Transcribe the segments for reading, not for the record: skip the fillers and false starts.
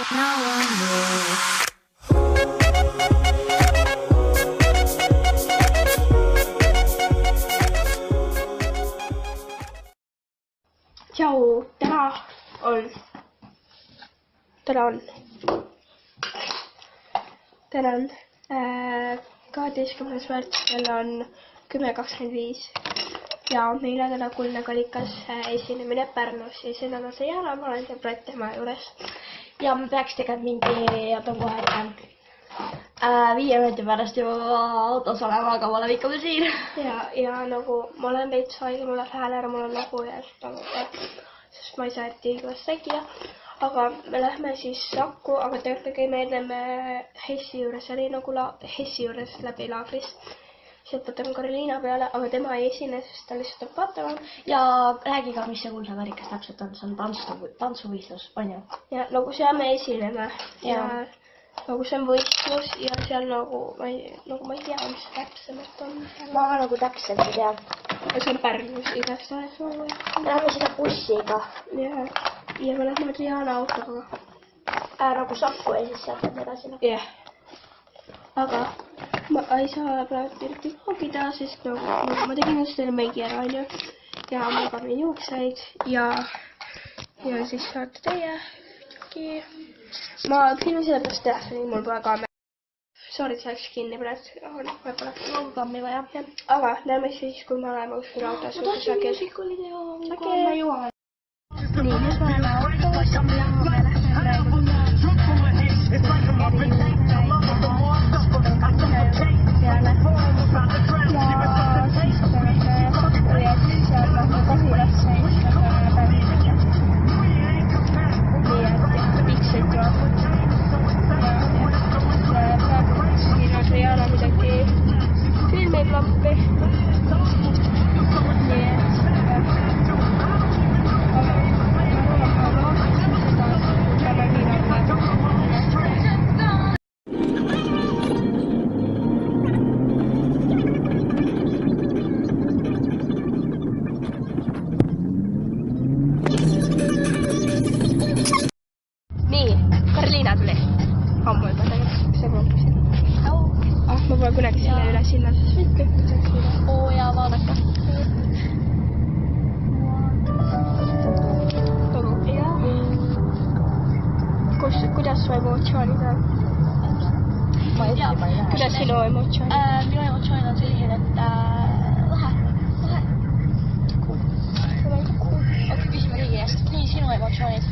Tšau, täna on 12. märts, kell on 10:25 ja meil on täna Kuldne Kalikas esinemine Pärnus ja see on see Jana, ma olen sõbrad tema juures. Ja me peaks tegema mingi, jätan kohe ette, 5 minuti pärast juba autos olema, aga me oleme ikka veel siin. Ja nagu ma olen veits haige, mul läheb hääl ära, mul on nohu ja sest ma ei saa eriti õiglas rääkida. Aga me lähme siis Saku, aga tegelikult käime enne Hessi juures, oli nagu Hessi juures läbi laagrist. Sealt võtame Karoliina peale, aga tema ei esine, sest ta lihtsalt on vaatama. Ja räägi ka, mis see Kuldne Kalikas täpselt on, see on tantsuvõistlus, on ju? Ja nagu seal me esineme ja nagu see on võistlus ja seal nagu ma ei tea, mis täpsemalt on. Ma ka nagu täpselt ei tea. See on Pärnus igastahes nagu. Me lähme seda bussiga. Ja me lähme Triana autoga. Nagu Saku ja siis sealt on edasi. Jah. Aga ma ei saa praegu eriti vlogida, sest ma tegin just teile meigi ära, onju. Ja ma panin juukseid ja siis saate teie. Ma filmin sellepärast telefoni, mul pole kaamera. Sorry, et see läks kinni praegu. Võib-olla kammi vaja. Aga näeme siis, kui me oleme kuskil autos. Ma tahtsin muusikuli teha, aga ma jõuan. Nii, nüüd me oleme autos ja me lähme praegu ma pole kunagi selle üle silla, sest võid kõik saaks üle. Oo jaa, vaadake. Kuidas su emotsioonid on? Ma ei tea. Kuidas sinu emotsioonid? Minu emotsioonid on sellised, et lahe. Okei, küsime kõigi eest. Nii, sinu emotsioonid?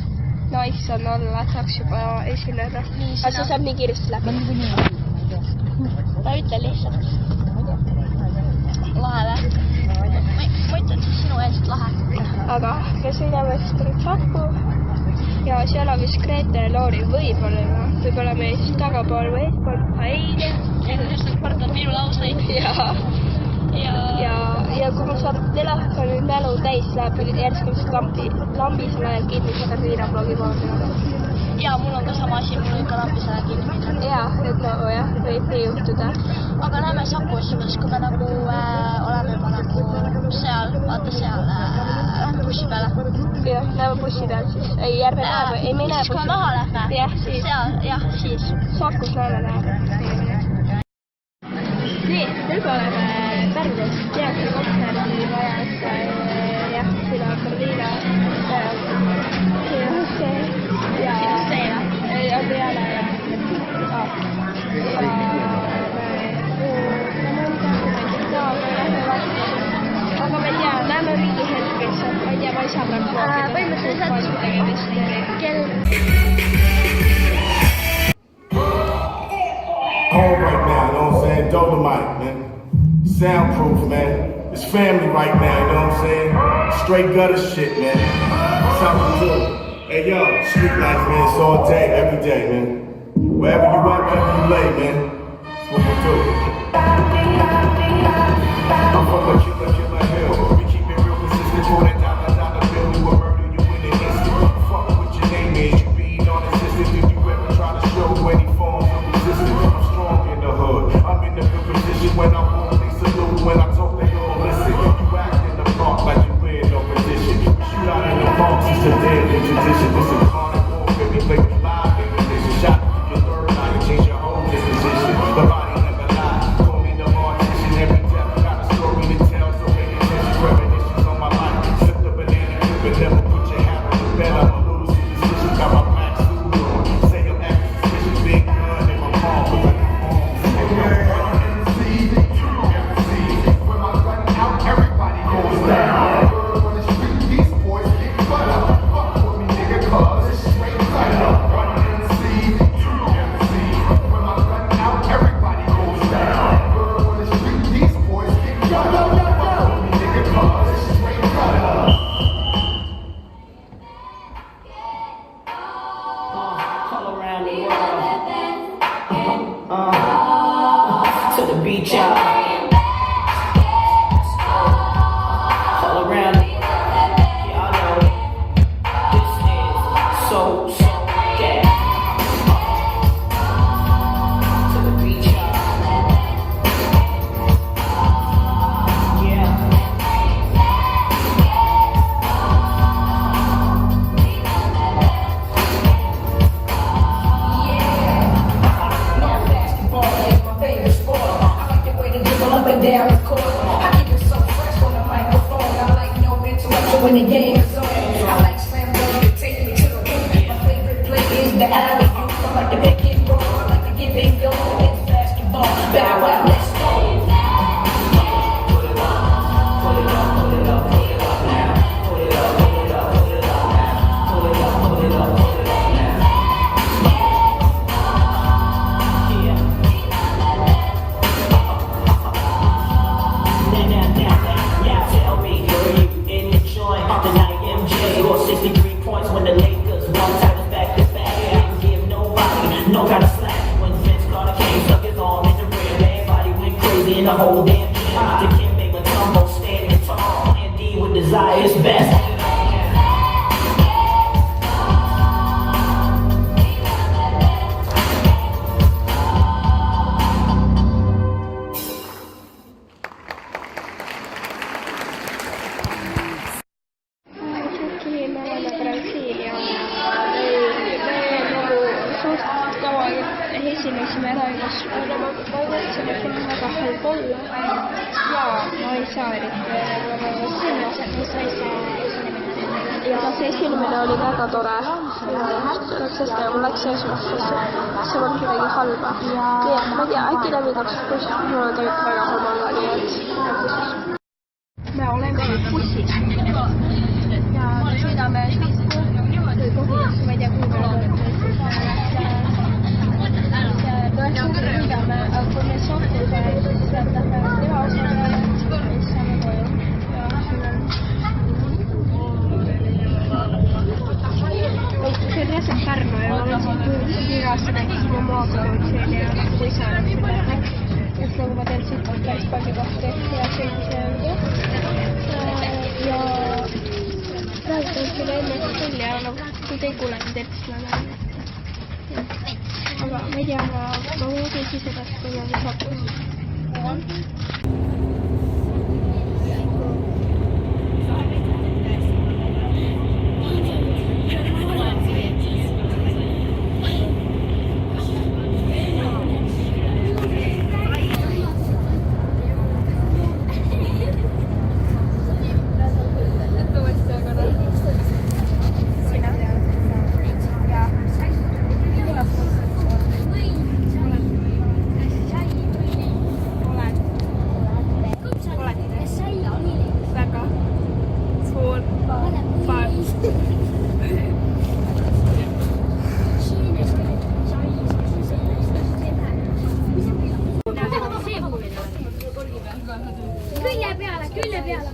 No issand olla, saaks juba esineda. Aga see saab nii kiiresti läbi. Ma ütle lihtsalt. Lahe või? Ma ütlen siis sinu eest lahe. Aga me sõidame siis tulnud Saku ja seal on vist Grete ja Loori võib-olla meie siis tagapool või eespool. Ei tea. Ja just need kordad minu lauseid. Ja kui mul saab telefoni mälu täis läheb, järsku vist lambis on ajal kinni seda Riina-blogi poole. Ja mul on ka sama asi, mul on ka lambis ajal kinni. Jaa, et nagu jah, võib nii juhtuda. Aga näeme Sakus, siis kui me nagu oleme juba nagu seal, vaata seal, lähme bussi peale. Jah, näeme bussi peal siis. Ei, järve näeme, ei me näe bussi. Siis kui me maha lähme? Jah, siis. Seal, jah, siis. Sakus näeme. Nii, nüüd oleme Pärnus. Teatri kontserdi vaja, et jah, sina Karoliina. Ja peale ja aga ma ei tea, näeme mingi hetk, kes on, ma ei tea, ma ei saa praegu põhimõtteliselt kell home right now, you know what I'm saying? Dolomite, man. Soundproof, man. It's family right now, you know what I'm saying? Straight gutter shit, man. Something to it. Hey, yo, street life, man. It's all day, every day, man. Wherever you at, wherever you lay, man. That's what we do. I'm from the Killer Hill. We keep it real consistent. Pull that dollar bill. We will murder you in an instant. Fuck what your name is. You be non-existent. Did you ever try to show any forms of resistance? I'm strong in the hood. I'm in the good position. When I walk, they salute. When I talk, they all listen. You act in the park like you in no position. Shoot out in the parks. It's a deadly tradition. This is carnival. Baby, play live in the To the beach, y'all. All around. Y'all know this is so gas. To the beach, y'all. Yeah. Down the court. I keep it so fresh on the microphone. I like no interruption when the game is on. I like slam dunk to take me to the rim. My favorite play is the alley. I like to make it roll. I like to get it going. It's basketball. Bow out, let's go. Put it up, put it up, put it up, put it up now. Put it up, put it up, put it up now. Put it up, put it up, put it up now. Yeah. Now tell me, were you in the joint the night MJ or 63 points when the Lakers won titles back to back? Didn't give nobody no kind of slack when Vince Carter came, stuck his arm in the rim. Everybody went crazy in the whole damn gym. The Kimbe Mutombo standing tall, and D with desire is best. Esinesime Raivossa. Ma mõtlesin, et on väga halb olla. Jaa, ma ei saa eriti sinna, mis sa ei saa esinemine. Ja see esinemine oli väga tore. Sest mul läks eesmast, sest see polnud midagi halba. Nii et ma ei tea, äkki läbi 2 buss. Mul on tegelikult väga halb olla, nii et me oleme bussis. Ja me sõidame Saku või Kohvilasse, ma ei tea, kuhu me oleme. Sõidame, aga kui me Sakuga, siis lähme eraosa peale, siis saame koju. See on reaalselt Pärnu ja ma võtsin iga aasta näitasin oma maakoduutseid ja kui sa oled seda näks. Just nagu ma teen siit päris palju kohti ja sõitmise juurde. Ja praegu tõin sulle enne välja, aga kui te ei kuule, siis teeb seda näen. Aga ma ei tea, ma mõtlen siis edasi, kui ma Saku. Külje peale.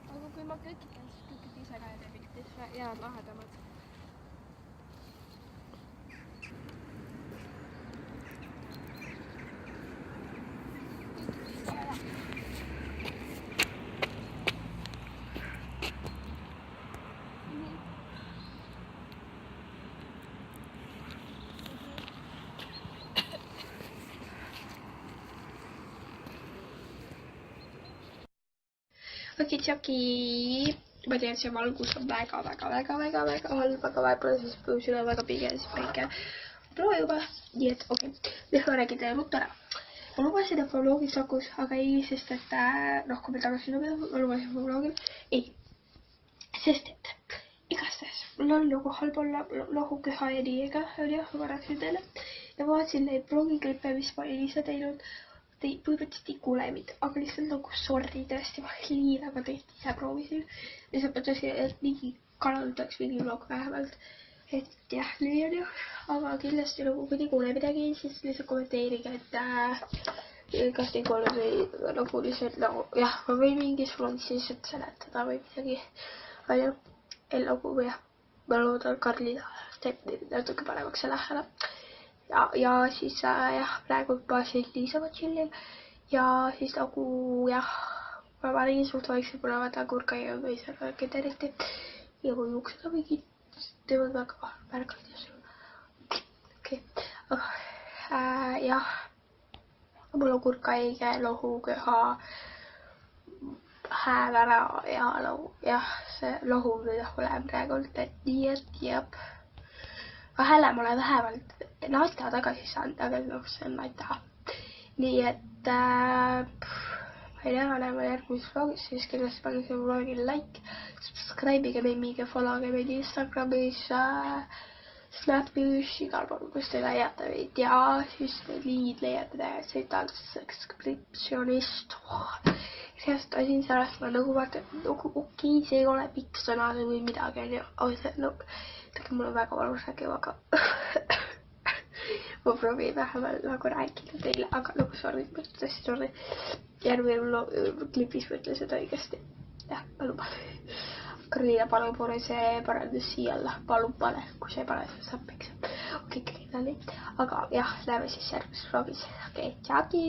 Aga kui ma kõkitan, siis kõikid ise ka jäävad lahedamad. Okei-tšoki, ma tean, et see valgus on väga halb, aga võib-olla siis põusil on väga pige, siis päike proua juba. Nii et okei, nüüd ma räägin teile ruttu ära. Ma lubasin, et ma vlogin Sakus, aga ei, sest et kui me tagasi sinna peame, ma lubasin, et ma vlogin. Ei, sest et igastahes, mul on nagu halb olla nohu köha ja nii, ega, ma rääksin teile. ja vaatasin neid blogiklippe, mis ma olin ise teinud. Põhimõtteliselt tikulemid, aga lihtsalt nagu sorry tõesti, ma nii väga tõesti ise proovisin. Lihtsalt mõtlesin, et mingi kanal tuleks mingi vlog vähemalt. Et jah, nii on ju. Aga kindlasti nagu kui tikulemid tegin, siis lihtsalt kommenteerige, et kas teid olnud või nagu lihtsalt nagu jah, ma võin mingis vlogis lihtsalt seletada või midagi. Aga nagu jah, ma loodan Karlina teeb natuke paremaks ja lähele. Ja siis jah, praegu ma siin Liisaga chillin ja siis nagu jah, ma panin suht vaikselt, kuna võtan kurka ja või selle eriti ja kui juuksed on mingi teevad väga märgalt ja see. Okei. Jah, mul on kurka haige, lohu, köha, hääl ära ja nagu jah, see lohu mida olen praegu, et nii et jääb. Hääle ma olen vähemalt nata tagasi saanud, aga see on nata. Nii et ma ei tea, näeme järgmises vlogis, siis kindlasti pange see vlogile like, subscribe'ige meid, followge meid Instagramis, Snapis, igal pool, kus te leiate meid ja siis liid leiate täiesti subscriptionist. Sellest asin sellest ma nagu vaatan, nagu okei, see ei ole pikk sõna või midagi, on ju, mul on väga valus räägima, aga ma proovin vähemalt nagu rääkida teile, aga nagu sorry, tõesti sorry. Järgmine klipis mõtles seda õigesti. Jah, palun pane. Karliina, palun pane see parandus siia alla. Palun pane, kui see ei pane, siis saab peksa. Okei, Karliina oli. Aga jah, näeme siis järgmises vlogis. Okei, tšaki!